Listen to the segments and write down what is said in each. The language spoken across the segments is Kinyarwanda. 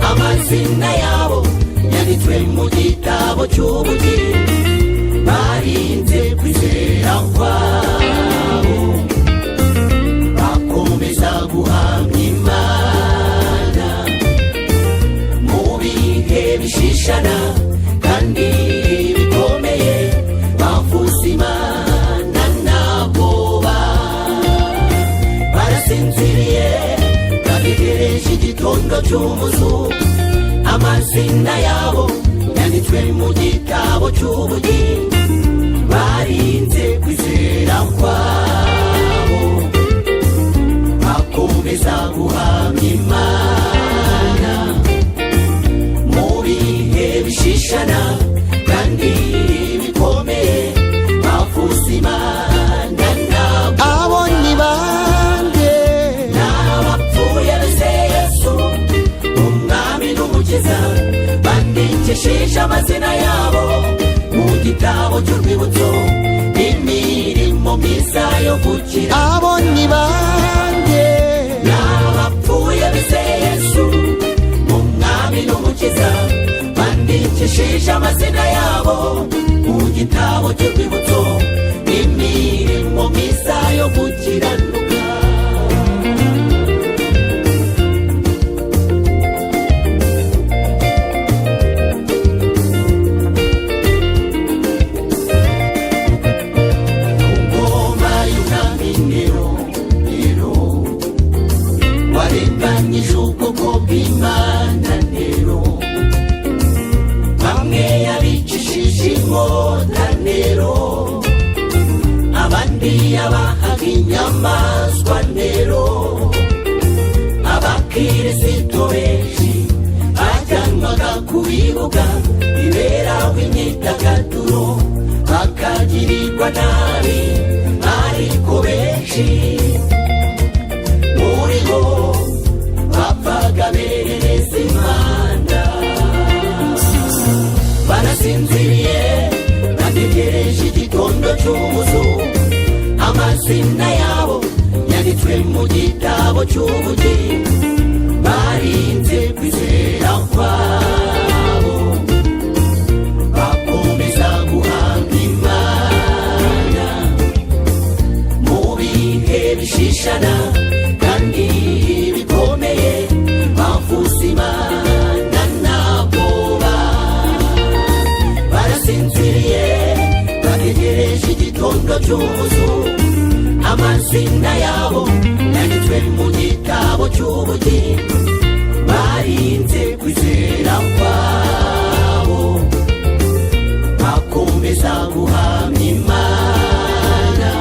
amazina yabo yanditswe mu gitabo cy'ubugingo barinze kwizera kwabo bakomeza guhamya Imana mu bihe bishishana kandi bikomeye bavuza Imana ntabwoba barasinziriye bategereje igitondo cy'umuzuko amazina yabo yanditswe mu gitabo cy'ubugingo barinze kwizera kwabo bakomeza guhamya Imana mu bihe bishishana kandi bikomeye bavuza Imana ntabwo abo ni bande n'abapfuye bizeye Yesu umwami n'umukiza bandikishije amazina yabo mu gitabo cy'urwibutso imirimo myiza yo gukira abo ni bande n'abapfuye bizeye Yesu umwami n'umukiza bandikishije amazina yabo mu gitabo cy'urwibutso imirimo myiza yo gukiranuka warenganyije ubwoko bw'Imana rero bamwe yabicishije inkota rero abandi yabahaga inyamaswa rero abakristo benshi bajyanwaga ku bibuga biberaho imyidagaduro bakagirirwa nabi ariko benshi muri bo bapfaga berereza Imana barasinziriye bategereje igitondo cy'umuzuko amazina yabo yanditswe mu gitabo cy'ubugingo barinze kwizera kwabo bakomeza guhamya Imana mu bihe bishishana kandi bikomeye bavuza Imana ntabwoba barasinziriye bategereje igitondo cy'umuzuko amazina yabo yanditswe mu gitabo cy'ubugingo barinze kwizera kwabo bakomeza guhamya Imana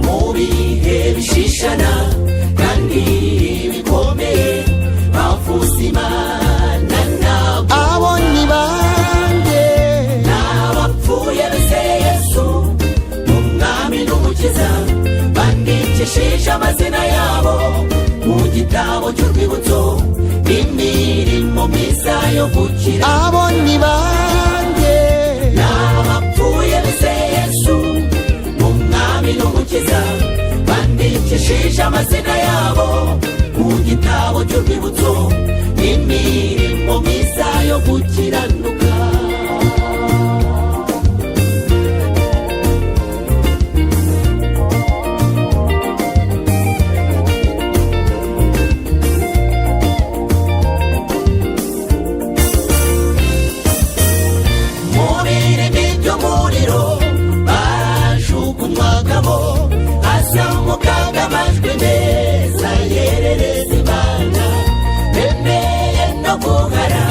mu bihe bishishana kandi bikomeye bavuza Imana ntabwo abo ni bande n'abapfuye bizeye Yesu umwami n'umukiza bandikishije amazina yabo mu gitabo cy'urwibutso imirimo myiza yo gukira abo ni bande n'abapfuye bizeye Yesu umwami n'umukiza bandikishije amazina yabo mu gitabo cy'urwibutso imirimo myiza yo gukiranuka mu birimi by'umuriro barajugunywagamo hazamukaga amajwi meza yerereza Imana bemeye no guhara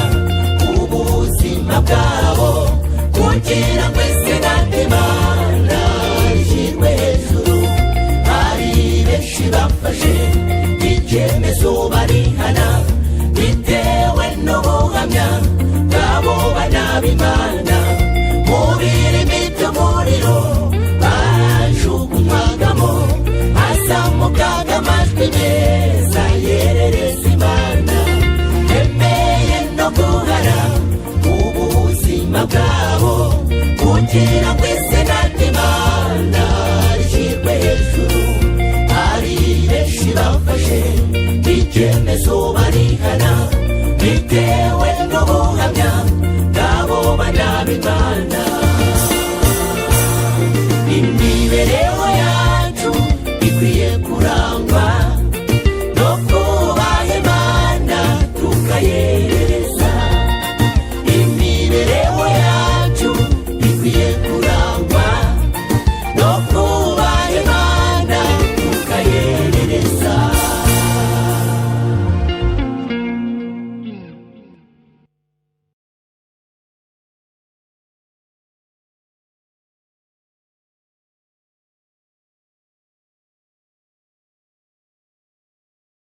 ubuzima bwabo kugira ngo izina ry'Imana rishyirwe hejuru hari benshi bafashe icyemezo barihana bitewe n'ubuhamya bw'abo bana b'Imana mu birimi by'umuriro hazamukaga amajwi meza yerereza Imana, bemeye no guhara ubuzima bwabo kugira ngo izina ry'Imana rishyirwe hejuru. Hari benshi bafashe icyemezo barihana bitewe n'ubuhamya